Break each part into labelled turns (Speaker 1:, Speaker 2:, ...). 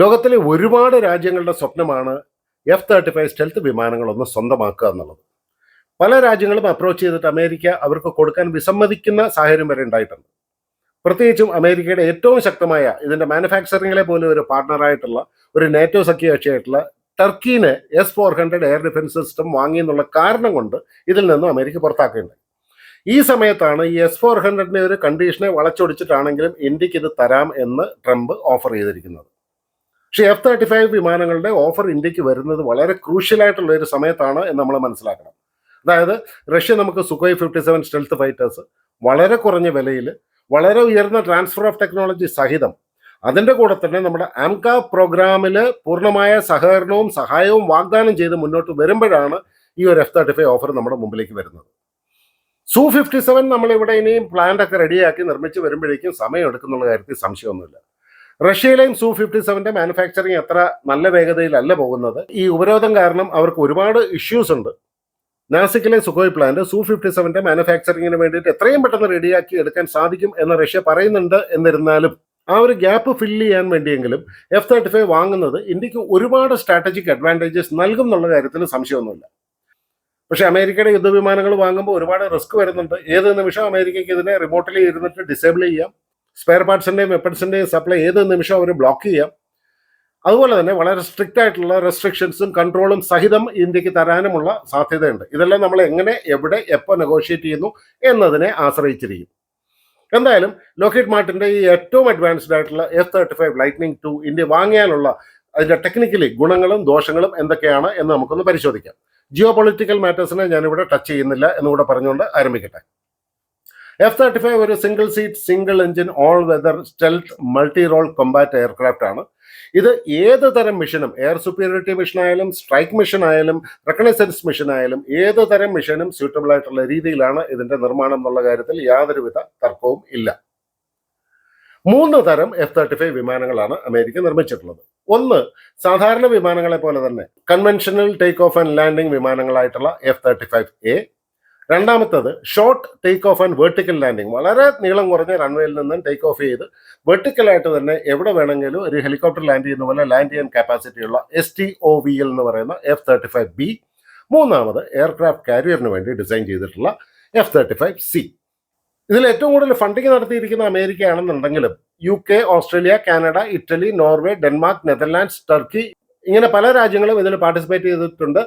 Speaker 1: ലോകത്തിലെ ഒരുപാട് രാജ്യങ്ങളുടെ സ്വപ്നമാണ് F-35 സ്റ്റെൽത്ത് വിമാനങ്ങളൊന്ന് സ്വന്തമാക്കുക എന്നുള്ളത്. പല രാജ്യങ്ങളും അപ്രോച്ച് ചെയ്തിട്ട് അമേരിക്ക അവർക്ക് കൊടുക്കാൻ വിസമ്മതിക്കുന്ന സാഹചര്യം വരെ ഉണ്ടായിട്ടുണ്ട്. പ്രത്യേകിച്ചും അമേരിക്കയുടെ ഏറ്റവും ശക്തമായ ഇതിന്റെ മാനുഫാക്ചറിങ്ങിലെ പോലും ഒരു പാർട്ണറായിട്ടുള്ള ഒരു നാറ്റോ സഖ്യകക്ഷിയായിട്ടുള്ള ടർക്കിന് S-400 എയർ ഡിഫൻസ് സിസ്റ്റം വാങ്ങി എന്നുള്ള കാരണം കൊണ്ട് ഇതിൽ നിന്നും അമേരിക്ക പുറത്താക്കേണ്ടത്. ഈ സമയത്താണ് ഈ S-400 ഒരു കണ്ടീഷനെ വളച്ചൊടിച്ചിട്ടാണെങ്കിലും ഇന്ത്യക്ക് ഇത് തരാം എന്ന് ട്രംപ് ഓഫർ ചെയ്തിരിക്കുന്നത്. പക്ഷേ F-35 വിമാനങ്ങളുടെ ഓഫർ ഇന്ത്യക്ക് വരുന്നത് വളരെ ക്രൂഷ്യലായിട്ടുള്ള ഒരു സമയത്താണ് എന്ന് നമ്മൾ മനസ്സിലാക്കണം. അതായത് റഷ്യ നമുക്ക് സുഖോയ് 57 സ്റ്റെൽത്ത് ഫൈറ്റേഴ്സ് വളരെ കുറഞ്ഞ വിലയിൽ വളരെ ഉയർന്ന ട്രാൻസ്ഫർ ഓഫ് ടെക്നോളജി സഹിതം അതിൻ്റെ കൂടെ തന്നെ നമ്മുടെ ആംക പ്രോഗ്രാമിൽ പൂർണ്ണമായ സഹകരണവും സഹായവും വാഗ്ദാനം ചെയ്ത് മുന്നോട്ട് വരുമ്പോഴാണ് ഈ ഒരു F-35 ഓഫർ നമ്മുടെ മുമ്പിലേക്ക് വരുന്നത്. Su-57 നമ്മളിവിടെ ഇനിയും പ്ലാന്റ് ഒക്കെ റെഡിയാക്കി നിർമ്മിച്ച് വരുമ്പോഴേക്കും സമയം എടുക്കുന്നുള്ള കാര്യത്തിൽ സംശയമൊന്നുമില്ല. റഷ്യയിലെയും Su-57 മാനുഫാക്ചറിങ് അത്ര നല്ല വേഗതയിലല്ല പോകുന്നത്. ഈ ഉപരോധം കാരണം അവർക്ക് ഒരുപാട് ഇഷ്യൂസ് ഉണ്ട്. നാസിക്കിലെ സുഖോയ് പ്ലാന്റ് Su-57 മാനുഫാക്ചറിങ്ങിന് വേണ്ടിയിട്ട് എത്രയും പെട്ടെന്ന് റെഡിയാക്കി എടുക്കാൻ സാധിക്കും എന്ന് റഷ്യ പറയുന്നുണ്ട്. എന്നിരുന്നാലും ആ ഒരു ഗ്യാപ്പ് ഫില്ല് ചെയ്യാൻ വേണ്ടിയെങ്കിലും F-35 വാങ്ങുന്നത് ഇന്ത്യക്ക് ഒരുപാട് സ്ട്രാറ്റജിക് അഡ്വാൻറ്റേജസ് നൽകും എന്നുള്ള കാര്യത്തിൽ സംശയമൊന്നുമില്ല. പക്ഷേ അമേരിക്കയുടെ യുദ്ധവിമാനങ്ങൾ വാങ്ങുമ്പോൾ ഒരുപാട് റിസ്ക് വരുന്നുണ്ട്. ഏത് നിമിഷം അമേരിക്കയ്ക്ക് ഇതിനെ റിമോട്ടലി ഇരുന്നിട്ട് ഡിസേബിൾ ചെയ്യാം. സ്പെയർ പാർട്സിൻ്റെയും വെപ്പൺസിൻ്റെയും സപ്ലൈ ഏത് നിമിഷം അവർ ബ്ലോക്ക് ചെയ്യാം. അതുപോലെ തന്നെ വളരെ സ്ട്രിക്റ്റ് ആയിട്ടുള്ള റെസ്ട്രിക്ഷൻസും കൺട്രോളും സഹിതം ഇന്ത്യക്ക് തരാനുമുള്ള സാധ്യതയുണ്ട്. ഇതെല്ലാം നമ്മൾ എങ്ങനെ, എവിടെ, എപ്പോൾ നെഗോഷിയേറ്റ് ചെയ്യുന്നു എന്നതിനെ ആശ്രയിച്ചിരിക്കും. എന്തായാലും ലോക്ഹീഡ് മാർട്ടിൻ്റെ ഈ ഏറ്റവും അഡ്വാൻസ്ഡ് ആയിട്ടുള്ള F-35 ലൈറ്റ്നിങ് 2 ഇന്ത്യ വാങ്ങിയാലുള്ള അതിൻ്റെ ടെക്നിക്കലി ഗുണങ്ങളും ദോഷങ്ങളും എന്തൊക്കെയാണ് എന്ന് നമുക്കൊന്ന് പരിശോധിക്കാം. ജിയോ പൊളിറ്റിക്കൽ മാറ്റേഴ്സിനെ ഞാനിവിടെ ടച്ച് ചെയ്യുന്നില്ല എന്നുകൂടെ പറഞ്ഞുകൊണ്ട് ആരംഭിക്കട്ടെ. F-35 ഒരു single seat single engine all weather stealth multi role combat aircraft ആണ്. ഇത് ഏത് തരം മിഷനും, എയർ സുപ്പീരിയോറിറ്റി മിഷൻ ആയാലും സ്ട്രൈക്ക് മിഷൻ ആയാലും റെക്കണസൻസ് മിഷൻ ആയാലും ഏത് തരം മിഷനും സ്യൂട്ടബിൾ ആയിട്ടുള്ള രീതിയിലാണ് ഇതിന്റെ നിർമ്മാണം എന്നുള്ള കാര്യത്തിൽ യാതൊരുവിധ തർക്കവും ഇല്ല. 3 തരം F-35 വിമാനങ്ങളാണ് അമേരിക്ക നിർമ്മിച്ചിട്ടുള്ളത്. ഒന്ന്, സാധാരണ വിമാനങ്ങളെ പോലെ തന്നെ conventional take off and landing വിമാനങ്ങളായിട്ടുള്ള F-35A. രണ്ടാമത്തത് short take off and vertical landing, വളരെ നീളം കുറഞ്ഞ റൺവേയിൽ നിന്നും ടേക്ക് ഓഫ് ചെയ്ത് വെർട്ടിക്കലായിട്ട് തന്നെ എവിടെ വേണമെങ്കിലും ഒരു ഹെലികോപ്റ്റർ ലാൻഡ് ചെയ്യുന്ന പോലെ ലാൻഡ് ചെയ്യാൻ കപ്പാസിറ്റിയുള്ള STOVL എന്ന് പറയുന്ന F-35B. മൂന്നാമത് എയർക്രാഫ്റ്റ് കാരിയറിന് വേണ്ടി ഡിസൈൻ ചെയ്തിട്ടുള്ള F-35C. ഇതിൽ ഏറ്റവും കൂടുതൽ ഫണ്ടിങ് നടത്തിയിരിക്കുന്ന അമേരിക്കയാണെന്നുണ്ടെങ്കിലും UK, Australia, Canada, Italy, Norway, Denmark, Netherlands, Turkey ഇങ്ങനെ പല രാജ്യങ്ങളും ഇതിൽ പാർട്ടിസിപ്പേറ്റ് ചെയ്തിട്ടുണ്ട്.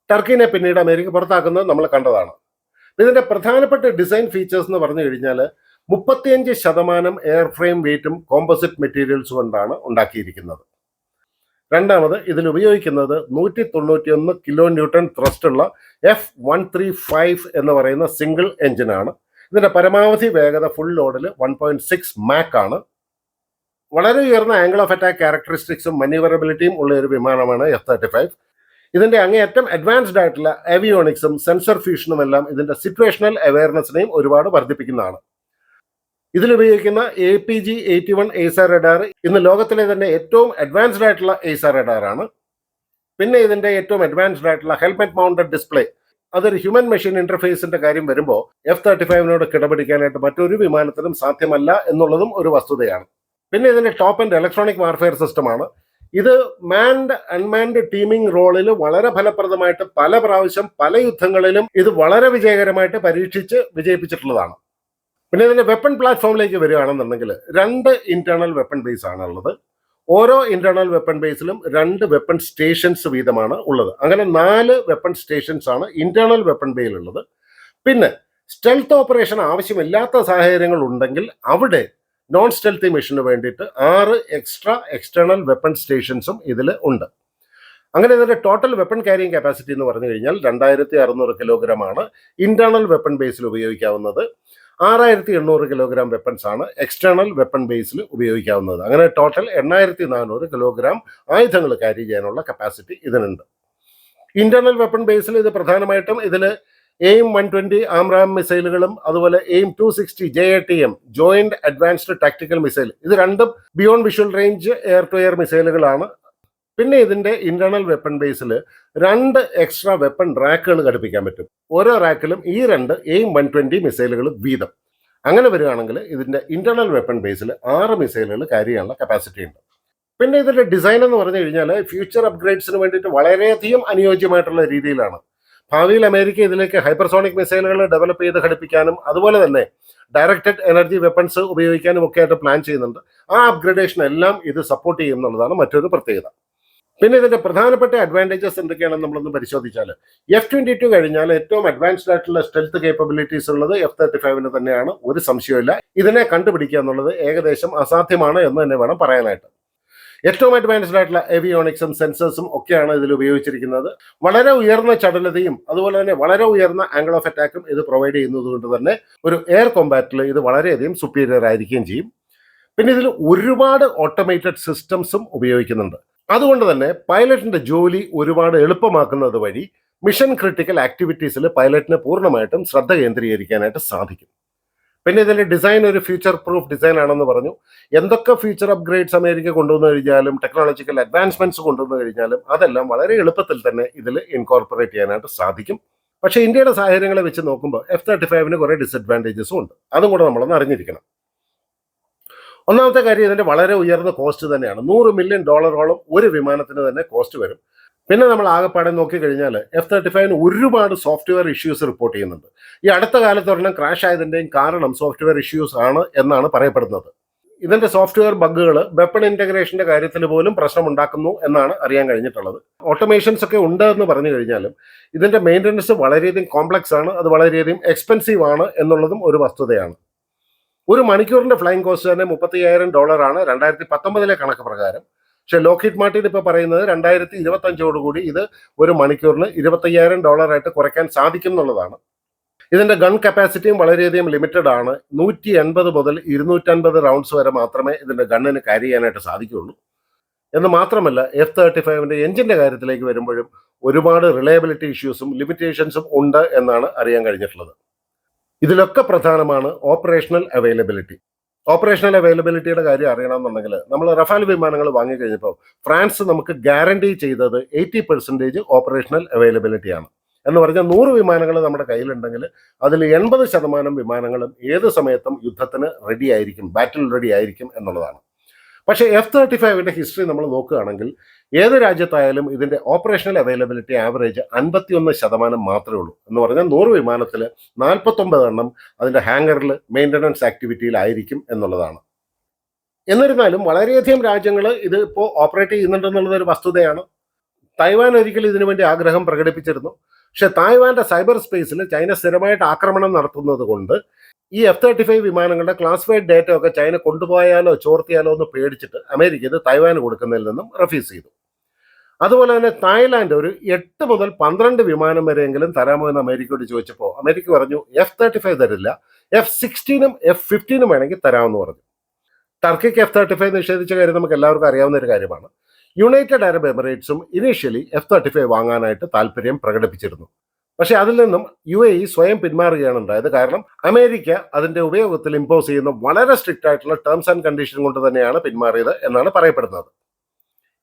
Speaker 1: ടർക്കിനെ പിന്നീട് അമേരിക്ക പുറത്താക്കുന്നത് നമ്മൾ കണ്ടതാണ്. ഇതിന്റെ പ്രധാനപ്പെട്ട ഡിസൈൻ ഫീച്ചേഴ്സ് എന്ന് പറഞ്ഞു കഴിഞ്ഞാൽ 35% എയർ ഫ്രെയിം വെയിറ്റും കോമ്പോസിറ്റ് മെറ്റീരിയൽസ് കൊണ്ടാണ് ഉണ്ടാക്കിയിരിക്കുന്നത്. രണ്ടാമത്, ഇതിൽ ഉപയോഗിക്കുന്നത് 191 കിലോ ന്യൂട്ടൺ ത്രസ്റ്റ് ഉള്ള F135 എന്ന് പറയുന്ന സിംഗിൾ എഞ്ചിനാണ്. ഇതിന്റെ പരമാവധി വേഗത ഫുൾ ലോഡിൽ 1.6 മാക്ക് ആണ്. വളരെ ഉയർന്ന ആംഗിൾ ഓഫ് അറ്റാക്ക് ക്യാരക്ടറിസ്റ്റിക്സും മന്യൂവറബിലിറ്റിയും ഉള്ള ഒരു വിമാനമാണ് F-35. ഇതിന്റെ അങ്ങേയറ്റം അഡ്വാൻസ്ഡ് ആയിട്ടുള്ള ആവിയോണിക്സും സെൻസർ ഫ്യൂഷനും എല്ലാം ഇതിന്റെ സിറ്റുവേഷണൽ അവയർനെസ്സിനെയും ഒരുപാട് വർദ്ധിപ്പിക്കുന്നതാണ്. ഇതിലുപയോഗിക്കുന്ന APG-81 എയ്സാർ റഡാർ ഇന്ന് ലോകത്തിലെ തന്നെ ഏറ്റവും അഡ്വാൻസ്ഡ് ആയിട്ടുള്ള എയ്സാർ റഡാറാണ്. പിന്നെ ഇതിന്റെ ഏറ്റവും അഡ്വാൻസ്ഡ് ആയിട്ടുള്ള ഹെൽമെറ്റ് മൗണ്ടഡ് ഡിസ്പ്ലേ, അതൊരു ഹ്യൂമൻ മെഷീൻ ഇന്റർഫേസിന്റെ കാര്യം വരുമ്പോൾ F-35 കിടപിടിക്കാനായിട്ട് മറ്റൊരു വിമാനത്തിനും സാധ്യമല്ല എന്നുള്ളതും ഒരു വസ്തുതയാണ്. പിന്നെ ഇതിന്റെ ടോപ്പ് ആൻഡ് ഇലക്ട്രോണിക് വാർഫെയർ സിസ്റ്റമാണ്. ഇത് മാൻഡ് അൺമാൻഡ് ടീമിംഗ് റോളിൽ വളരെ ഫലപ്രദമായിട്ട് പല പ്രാവശ്യം പല യുദ്ധങ്ങളിലും ഇത് വളരെ വിജയകരമായിട്ട് പരീക്ഷിച്ച് വിജയിപ്പിച്ചിട്ടുള്ളതാണ്. പിന്നെ ഇതിന്റെ വെപ്പൺ പ്ലാറ്റ്ഫോമിലേക്ക് വരികയാണെന്നുണ്ടെങ്കിൽ 2 ഇന്റേണൽ വെപ്പൺ ബേസ് ആണുള്ളത്. ഓരോ ഇന്റേണൽ വെപ്പൺ ബേസിലും 2 വെപ്പൺ സ്റ്റേഷൻസ് വീതമാണ് ഉള്ളത്. അങ്ങനെ 4 വെപ്പൺ സ്റ്റേഷൻസ് ആണ് ഇന്റേണൽ വെപ്പൺ ബേയിലുള്ളത്. പിന്നെ സ്റ്റെൽത്ത് ഓപ്പറേഷൻ ആവശ്യമില്ലാത്ത സാഹചര്യങ്ങൾ ഉണ്ടെങ്കിൽ അവിടെ നോൺ സ്റ്റെൽത്തി മിഷന് വേണ്ടിയിട്ട് 6 എക്സ്ട്രാ എക്സ്റ്റേണൽ വെപ്പൺ സ്റ്റേഷൻസും ഇതിൽ ഉണ്ട്. അങ്ങനെ ഇതിന്റെ ടോട്ടൽ വെപ്പൺ ക്യാരിയിങ് കപ്പാസിറ്റി എന്ന് പറഞ്ഞു കഴിഞ്ഞാൽ 2600 കിലോഗ്രാം ആണ് ഇന്റേണൽ വെപ്പൺ ബേസിൽ ഉപയോഗിക്കാവുന്നത്. 6800 കിലോഗ്രാം വെപ്പൺസ് ആണ് എക്സ്റ്റേണൽ വെപ്പൺ ബേസിൽ ഉപയോഗിക്കാവുന്നത്. അങ്ങനെ ടോട്ടൽ 8400 കിലോഗ്രാം ആയുധങ്ങൾ ക്യാരി ചെയ്യാനുള്ള കപ്പാസിറ്റി ഇതിനുണ്ട്. ഇന്റേണൽ വെപ്പൺ ബേസിൽ ഇത് പ്രധാനമായിട്ടും ഇതിൽ AIM-120 ആംറാം മിസൈലുകളും അതുപോലെ AIM-260 JATM joint advanced tactical missile, ഇത് രണ്ടും beyond visual range air to air മിസൈലുകളാണ്. പിന്നെ ഇതിന്റെ ഇന്റേണൽ വെപ്പൺ ബേസിൽ 2 എക്സ്ട്രാ വെപ്പൺ റാക്കുകൾ ഘടിപ്പിക്കാൻ പറ്റും. ഓരോ റാക്കിലും ഈ 2 AIM-120 മിസൈലുകൾ വീതം. അങ്ങനെ വരികയാണെങ്കിൽ ഇതിന്റെ ഇന്റേണൽ വെപ്പൺ ബേസിൽ 6 മിസൈലുകൾ ക്യാരി ചെയ്യാനുള്ള കപ്പാസിറ്റി ഉണ്ട്. പിന്നെ ഇതിന്റെ ഡിസൈൻ എന്ന് പറഞ്ഞു കഴിഞ്ഞാൽ ഫ്യൂച്ചർ അപ്ഗ്രേഡ്സിന് വേണ്ടിയിട്ട് വളരെയധികം അനുയോജ്യമായിട്ടുള്ള രീതിയിലാണ്. ഭാവിയിൽ അമേരിക്ക ഇതിലേക്ക് ഹൈപ്പർസോണിക് മിസൈലുകൾ ഡെവലപ്പ് ചെയ്ത് ഘടിപ്പിക്കാനും അതുപോലെ തന്നെ ഡയറക്റ്റഡ് എനർജി വെപ്പൺസ് ഉപയോഗിക്കാനും ഒക്കെ ആയിട്ട് പ്ലാൻ ചെയ്യുന്നുണ്ട്. ആ അപ്ഗ്രഡേഷൻ എല്ലാം ഇത് സപ്പോർട്ട് ചെയ്യും എന്നുള്ളതാണ് മറ്റൊരു പ്രത്യേകത. പിന്നെ ഇതിന്റെ പ്രധാനപ്പെട്ട അഡ്വാൻറ്റേജസ് എന്തൊക്കെയാണെന്ന് നമ്മളൊന്ന് പരിശോധിച്ചാൽ, F-22 കഴിഞ്ഞാൽ ഏറ്റവും അഡ്വാൻസ്ഡ് ആയിട്ടുള്ള സ്റ്റെൽത്ത് കേപ്പബിലിറ്റീസ് ഉള്ളത് F-35 തന്നെയാണ്, ഒരു സംശയമില്ല. ഇതിനെ കണ്ടുപിടിക്കുക എന്നുള്ളത് ഏകദേശം അസാധ്യമാണ് എന്ന് തന്നെ വേണം പറയാനായിട്ട്. ഏറ്റവും അഡ്വാൻസ്ഡ് ആയിട്ടുള്ള എവിയോണിക്സും സെൻസേഴ്സും ഒക്കെയാണ് ഇതിൽ ഉപയോഗിച്ചിരിക്കുന്നത്. വളരെ ഉയർന്ന ചടുലതയും അതുപോലെ തന്നെ വളരെ ഉയർന്ന ആംഗിൾ ഓഫ് അറ്റാക്കും ഇത് പ്രൊവൈഡ് ചെയ്യുന്നത് കൊണ്ട് തന്നെ ഒരു എയർ കോമ്പാറ്റിൽ ഇത് വളരെയധികം സുപ്പീരിയർ ആയിരിക്കുകയും ചെയ്യും. പിന്നെ ഇതിൽ ഒരുപാട് ഓട്ടോമേറ്റഡ് സിസ്റ്റംസും ഉപയോഗിക്കുന്നുണ്ട്. അതുകൊണ്ട് തന്നെ പൈലറ്റിന്റെ ജോലി ഒരുപാട് എളുപ്പമാക്കുന്നത് വഴി മിഷൻ ക്രിട്ടിക്കൽ ആക്ടിവിറ്റീസിൽ പൈലറ്റിന് പൂർണ്ണമായിട്ടും ശ്രദ്ധ കേന്ദ്രീകരിക്കാനായിട്ട് സാധിക്കും. പിന്നെ ഇതിന്റെ ഡിസൈൻ ഒരു ഫ്യൂച്ചർ പ്രൂഫ് ഡിസൈൻ ആണെന്ന് പറഞ്ഞു. എന്തൊക്കെ ഫ്യൂച്ചർ അപ്ഗ്രേഡ്സ് അമേരിക്ക കൊണ്ടുവന്നു കഴിഞ്ഞാലും ടെക്നോളജിക്കൽ അഡ്വാൻസ്മെന്റ്സ് കൊണ്ടുവന്നു കഴിഞ്ഞാലും അതെല്ലാം വളരെ എളുപ്പത്തിൽ തന്നെ ഇതിൽ ഇൻകോർപ്പറേറ്റ് ചെയ്യാനായിട്ട് സാധിക്കും. പക്ഷേ ഇന്ത്യയുടെ സാഹചര്യങ്ങളെ വെച്ച് നോക്കുമ്പോൾ F-35 കുറേ ഡിസഡ്വാൻറ്റേജസും ഉണ്ട്. അതും കൂടെ നമ്മളൊന്ന് അറിഞ്ഞിരിക്കണം. ഒന്നാമത്തെ കാര്യം ഇതിന്റെ വളരെ ഉയർന്ന കോസ്റ്റ് തന്നെയാണ്. $100 മില്യൺ ഒരു വിമാനത്തിന് തന്നെ കോസ്റ്റ് വരും. പിന്നെ നമ്മൾ ആകെപ്പാടെ നോക്കിക്കഴിഞ്ഞാൽ F-35 ഒരുപാട് സോഫ്റ്റ്വെയർ ഇഷ്യൂസ് റിപ്പോർട്ട് ചെയ്യുന്നുണ്ട്. ഈ അടുത്ത കാലത്ത് ഒരെണ്ണം ക്രാഷ് ആയതിൻ്റെയും കാരണം സോഫ്റ്റ്വെയർ ഇഷ്യൂസ് ആണ് എന്നാണ് പറയപ്പെടുന്നത്. ഇതിന്റെ സോഫ്റ്റ്വെയർ ബഗ്ഗുകൾ വെപ്പൺ ഇന്റഗ്രേഷന്റെ കാര്യത്തിൽ പോലും പ്രശ്നമുണ്ടാക്കുന്നു എന്നാണ് അറിയാൻ കഴിഞ്ഞിട്ടുള്ളത്. ഓട്ടോമേഷൻസ് ഒക്കെ ഉണ്ട് എന്ന് പറഞ്ഞു കഴിഞ്ഞാലും ഇതിന്റെ മെയിൻ്റനൻസ് വളരെയധികം കോംപ്ലക്സ് ആണ്, അത് വളരെയധികം എക്സ്പെൻസീവ് ആണ് എന്നുള്ളതും ഒരു വസ്തുതയാണ്. ഒരു മണിക്കൂറിന്റെ ഫ്ലൈങ് കോസ്റ്റ് തന്നെ $35,000 ആണ് 2019 കണക്ക് പ്രകാരം. പക്ഷേ ലോക്ഹീഡ് മാർട്ടിൻ ഇപ്പോൾ പറയുന്നത് 2025 ഇത് ഒരു മണിക്കൂറിന് $25,000 ആയിട്ട് കുറയ്ക്കാൻ സാധിക്കും എന്നുള്ളതാണ്. ഇതിന്റെ ഗൺ കപ്പാസിറ്റിയും വളരെയധികം ലിമിറ്റഡ് ആണ്. 180 മുതൽ 250 റൗണ്ട്സ് വരെ മാത്രമേ ഇതിന്റെ ഗണ്ണിന് ക്യാരി ചെയ്യാനായിട്ട് സാധിക്കുകയുള്ളൂ. എന്ന് മാത്രമല്ല F-35 എഞ്ചിന്റെ കാര്യത്തിലേക്ക് വരുമ്പോഴും ഒരുപാട് റിലയബിലിറ്റി ഇഷ്യൂസും ലിമിറ്റേഷൻസും ഉണ്ട് എന്നാണ് അറിയാൻ കഴിഞ്ഞിട്ടുള്ളത്. ഇതിലൊക്കെ പ്രധാനമാണ് ഓപ്പറേഷണൽ അവൈലബിലിറ്റി. ഓപ്പറേഷണൽ അവൈലബിലിറ്റിയുടെ കാര്യം അറിയണമെന്നുണ്ടെങ്കിൽ നമ്മൾ റഫാൽ വിമാനങ്ങൾ വാങ്ങിക്കഴിഞ്ഞപ്പോൾ ഫ്രാൻസ് നമുക്ക് ഗ്യാരണ്ടി ചെയ്തത് 80% ഓപ്പറേഷണൽ അവൈലബിലിറ്റി ആണ്. എന്ന് പറഞ്ഞാൽ 100 വിമാനങ്ങൾ നമ്മുടെ കയ്യിലുണ്ടെങ്കിൽ അതിൽ 80% വിമാനങ്ങളും ഏത് സമയത്തും യുദ്ധത്തിന് റെഡി ആയിരിക്കും, ബാറ്റിൽ റെഡി ആയിരിക്കും എന്നുള്ളതാണ്. പക്ഷേ F-35 ഹിസ്റ്ററി നമ്മൾ നോക്കുകയാണെങ്കിൽ ഏത് രാജ്യത്തായാലും ഇതിന്റെ ഓപ്പറേഷണൽ അവൈലബിലിറ്റി ആവറേജ് 51% മാത്രമേ ഉള്ളൂ. എന്ന് പറഞ്ഞാൽ 100 വിമാനത്തിൽ 49 എണ്ണം അതിന്റെ ഹാങ്ങറിൽ മെയിൻ്റനൻസ് ആക്ടിവിറ്റിയിലായിരിക്കും എന്നുള്ളതാണ്. എന്നിരുന്നാലും വളരെയധികം രാജ്യങ്ങൾ ഇത് ഇപ്പോൾ ഓപ്പറേറ്റ് ചെയ്യുന്നുണ്ടെന്നുള്ളത് ഒരു വസ്തുതയാണ്. തായ്വാൻ ഒരിക്കലും ഇതിനു വേണ്ടി ആഗ്രഹം പ്രകടിപ്പിച്ചിരുന്നു. പക്ഷെ തായ്വാന്റെ സൈബർ സ്പേസിൽ ചൈന സ്ഥിരമായിട്ട് ആക്രമണം നടത്തുന്നത് കൊണ്ട് ഈ F-35 വിമാനങ്ങളുടെ ക്ലാസിഫൈഡ് ഡേറ്റ ഒക്കെ ചൈന കൊണ്ടുപോയാലോ ചോർത്തിയാലോ എന്ന് പേടിച്ചിട്ട് അമേരിക്ക ഇത് തായ്വാന് കൊടുക്കുന്നതിൽ നിന്നും റഫ്യൂസ് ചെയ്തു. അതുപോലെ തന്നെ തായ്ലാൻഡ് ഒരു 8 മുതൽ 12 വിമാനം വരെയെങ്കിലും തരാമോ എന്ന് അമേരിക്കയോട് ചോദിച്ചപ്പോൾ അമേരിക്ക പറഞ്ഞു F-35 തരില്ല, F-16 F-15 വേണമെങ്കിൽ തരാമെന്ന് പറഞ്ഞു. ടർക്കിക്ക് F-35 നിഷേധിച്ച കാര്യം നമുക്ക് എല്ലാവർക്കും അറിയാവുന്ന ഒരു കാര്യമാണ്. യുണൈറ്റഡ് അറബ് എമിറേറ്റ്സും ഇനീഷ്യലി F-35 വാങ്ങാനായിട്ട് താല്പര്യം പ്രകടിപ്പിച്ചിരുന്നു. പക്ഷെ അതിൽ നിന്നും UAE സ്വയം പിന്മാറുകയാണ് ഉണ്ടായത്. കാരണം അമേരിക്ക അതിന്റെ ഉപയോഗത്തിൽ ഇമ്പോസ് ചെയ്യുന്ന വളരെ സ്ട്രിക്റ്റ് ആയിട്ടുള്ള ടേംസ് ആൻഡ് കണ്ടീഷൻ കൊണ്ട് തന്നെയാണ് പിന്മാറിയത് എന്നാണ് പറയപ്പെടുന്നത്.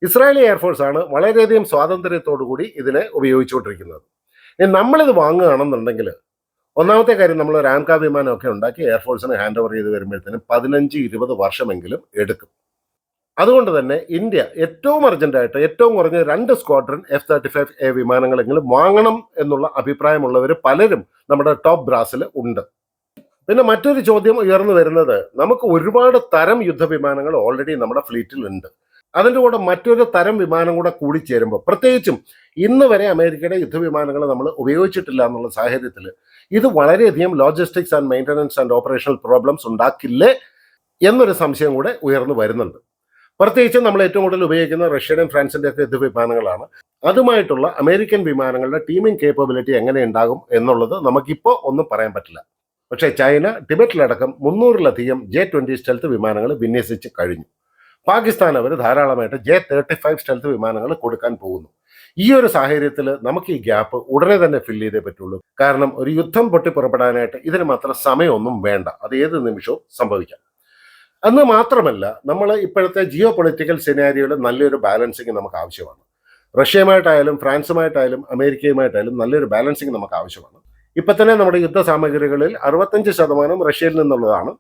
Speaker 1: ഇസ്രായേലി എയർഫോഴ്സ് ആണ് വളരെയധികം സ്വാതന്ത്ര്യത്തോടു കൂടി ഇതിനെ ഉപയോഗിച്ചുകൊണ്ടിരിക്കുന്നത്. ഇനി നമ്മളിത് വാങ്ങുകയാണെന്നുണ്ടെങ്കിൽ ഒന്നാമത്തെ കാര്യം നമ്മൾ ഒരു ആംക വിമാനമൊക്കെ ഉണ്ടാക്കി എയർഫോഴ്സിന് ഹാൻഡ് ഓവർ ചെയ്ത് വരുമ്പോഴത്തേനും 15-20 വർഷമെങ്കിലും എടുക്കും. അതുകൊണ്ട് തന്നെ ഇന്ത്യ ഏറ്റവും അർജന്റായിട്ട് ഏറ്റവും കുറഞ്ഞ 2 സ്ക്വാഡ്രൺ F-35A വിമാനങ്ങളെങ്കിലും വാങ്ങണം എന്നുള്ള അഭിപ്രായമുള്ളവർ പലരും നമ്മുടെ ടോപ്പ് ബ്രാസിൽ ഉണ്ട്. പിന്നെ മറ്റൊരു ചോദ്യം ഉയർന്നു വരുന്നത്, നമുക്ക് ഒരുപാട് തരം യുദ്ധവിമാനങ്ങൾ ഓൾറെഡി നമ്മുടെ ഫ്ലീറ്റിൽ ഉണ്ട്. അതിൻ്റെ കൂടെ മറ്റൊരു തരം വിമാനം കൂടെ കൂടിച്ചേരുമ്പോൾ, പ്രത്യേകിച്ചും ഇന്ന് വരെ അമേരിക്കയുടെ യുദ്ധവിമാനങ്ങൾ നമ്മൾ ഉപയോഗിച്ചിട്ടില്ല എന്നുള്ള സാഹചര്യത്തിൽ ഇത് വളരെയധികം logistics and maintenance and operational problems ഉണ്ടാക്കില്ലേ എന്നൊരു സംശയം കൂടെ ഉയർന്നു വരുന്നുണ്ട്. പ്രത്യേകിച്ചും നമ്മൾ ഏറ്റവും കൂടുതൽ ഉപയോഗിക്കുന്ന റഷ്യയുടെയും ഫ്രാൻസിൻ്റെ ഒക്കെ യുദ്ധവിമാനങ്ങളാണ്. അതുമായിട്ടുള്ള അമേരിക്കൻ വിമാനങ്ങളുടെ ടീമിംഗ് കേപ്പബിലിറ്റി എങ്ങനെ ഉണ്ടാകും എന്നുള്ളത് നമുക്കിപ്പോൾ ഒന്നും പറയാൻ പറ്റില്ല. പക്ഷേ ചൈന ടിബറ്റിലടക്കം 300-ലധികം J-20 സ്റ്റെൽത്ത് വിമാനങ്ങൾ വിന്യസിച്ച് കഴിഞ്ഞു. പാകിസ്ഥാൻ അവർ ധാരാളമായിട്ട് J-35 സ്റ്റെൽത്ത് വിമാനങ്ങൾ കൊടുക്കാൻ പോകുന്നു. ഈ ഒരു സാഹചര്യത്തിൽ നമുക്ക് ഈ ഗ്യാപ്പ് ഉടനെ തന്നെ ഫില്ല് ചെയ്തേ പറ്റുള്ളൂ. കാരണം ഒരു യുദ്ധം പൊട്ടിപ്പുറപ്പെടാനായിട്ട് ഇതിന് മാത്രം സമയമൊന്നും വേണ്ട, അത് ഏത് നിമിഷവും സംഭവിക്കാം. എന്ന് മാത്രമല്ല, നമ്മൾ ഇപ്പോഴത്തെ ജിയോ പൊളിറ്റിക്കൽ സിനാരിയോയിൽ നല്ലൊരു ബാലൻസിങ് നമുക്ക് ആവശ്യമാണ്. റഷ്യയുമായിട്ടായാലും ഫ്രാൻസുമായിട്ടായാലും അമേരിക്കയുമായിട്ടായാലും നല്ലൊരു ബാലൻസിങ് നമുക്ക് ആവശ്യമാണ്. ഇപ്പം തന്നെ നമ്മുടെ യുദ്ധ സാമഗ്രികളിൽ 65% റഷ്യയിൽ നിന്നുള്ളതാണ്.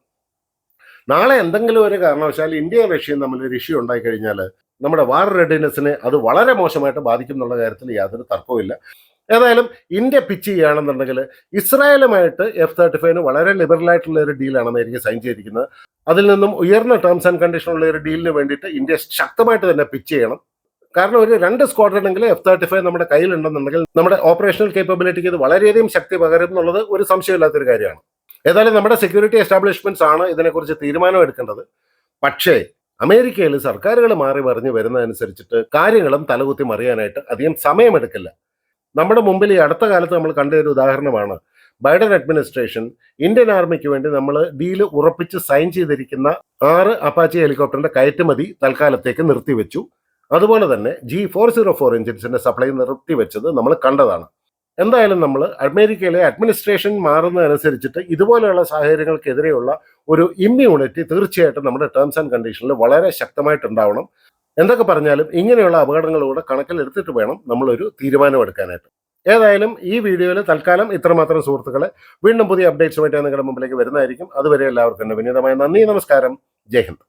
Speaker 1: നാളെ എന്തെങ്കിലും ഒരു കാരണവശാൽ ഇന്ത്യയും റഷ്യയും തമ്മിൽ ഒരു ഇഷ്യൂ ഉണ്ടായിക്കഴിഞ്ഞാൽ നമ്മുടെ വാർ റെഡിനെസ്സിനെ അത് വളരെ മോശമായിട്ട് ബാധിക്കും എന്നുള്ള കാര്യത്തിൽ യാതൊരു തർക്കവുമില്ല. ഏതായാലും ഇന്ത്യ പിച്ച് ചെയ്യുകയാണെന്നുണ്ടെങ്കിൽ ഇസ്രായേലുമായിട്ട് F-35 വളരെ ലിബറൽ ആയിട്ടുള്ള ഒരു ഡീലാണ് അമേരിക്ക സൈൻ ചെയ്തിരിക്കുന്നത്. അതിൽ നിന്നും ഉയർന്ന ടേംസ് ആൻഡ് കണ്ടീഷനുള്ള ഒരു ഡീലിന് വേണ്ടിയിട്ട് ഇന്ത്യ ശക്തമായിട്ട് തന്നെ പിച്ച് ചെയ്യണം. കാരണം ഒരു 2 സ്ക്വാഡ്രണെങ്കിലും F-35 നമ്മുടെ കയ്യിലുണ്ടെന്നുണ്ടെങ്കിൽ നമ്മുടെ ഓപ്പറേഷണൽ കേപ്പബിലിറ്റിക്ക് ഇത് വളരെയധികം ശക്തി പകരും എന്നുള്ളത് ഒരു സംശയമില്ലാത്തൊരു കാര്യമാണ്. ഏതായാലും നമ്മുടെ സെക്യൂരിറ്റി എസ്റ്റാബ്ലിഷ്മെന്റ്സ് ആണ് ഇതിനെക്കുറിച്ച് തീരുമാനം എടുക്കേണ്ടത്. പക്ഷേ അമേരിക്കയിൽ സർക്കാരുകൾ മാറി മറിഞ്ഞ് വരുന്നതനുസരിച്ചിട്ട് കാര്യങ്ങളും തലകുത്തി മറിയാനായിട്ട് അധികം സമയമെടുക്കില്ല. നമ്മുടെ മുമ്പിൽ ഈ അടുത്ത കാലത്ത് നമ്മൾ കണ്ട ഒരു ഉദാഹരണമാണ് ബൈഡൻ അഡ്മിനിസ്ട്രേഷൻ ഇന്ത്യൻ ആർമിക്ക് വേണ്ടി നമ്മൾ ഡീല് ഉറപ്പിച്ച് സൈൻ ചെയ്തിരിക്കുന്ന 6 അപ്പാച്ചി ഹെലികോപ്റ്ററിന്റെ കയറ്റുമതി തൽക്കാലത്തേക്ക് നിർത്തിവെച്ചു. അതുപോലെ തന്നെ G404 എഞ്ചിൻസിന്റെ സപ്ലൈ നിർത്തിവെച്ചത് നമ്മൾ കണ്ടതാണ്. എന്തായാലും നമ്മൾ അമേരിക്കയിലെ അഡ്മിനിസ്ട്രേഷൻ മാറുന്നതനുസരിച്ചിട്ട് ഇതുപോലെയുള്ള സാഹചര്യങ്ങൾക്കെതിരെയുള്ള ഒരു ഇമ്മ്യൂണിറ്റി തീർച്ചയായിട്ടും നമ്മുടെ ടേംസ് ആൻഡ് കണ്ടീഷനിൽ വളരെ ശക്തമായിട്ടുണ്ടാവണം. എന്തൊക്കെ പറഞ്ഞാലും ഇങ്ങനെയുള്ള അപകടങ്ങളിലൂടെ കണക്കിലെടുത്തിട്ട് വേണം നമ്മളൊരു തീരുമാനം എടുക്കാനായിട്ട്. ഏതായാലും ഈ വീഡിയോയിൽ തൽക്കാലം ഇത്രമാത്രം സുഹൃത്തുക്കളെ. വീണ്ടും പുതിയ അപ്ഡേറ്റ്സുമായിട്ട് നിങ്ങളുടെ മുമ്പിലേക്ക് വരുന്നതായിരിക്കും. അതുവരെ എല്ലാവർക്കും എൻ്റെ വിനീതമായ നന്ദി, നമസ്കാരം, ജയ് ഹിന്ദ്.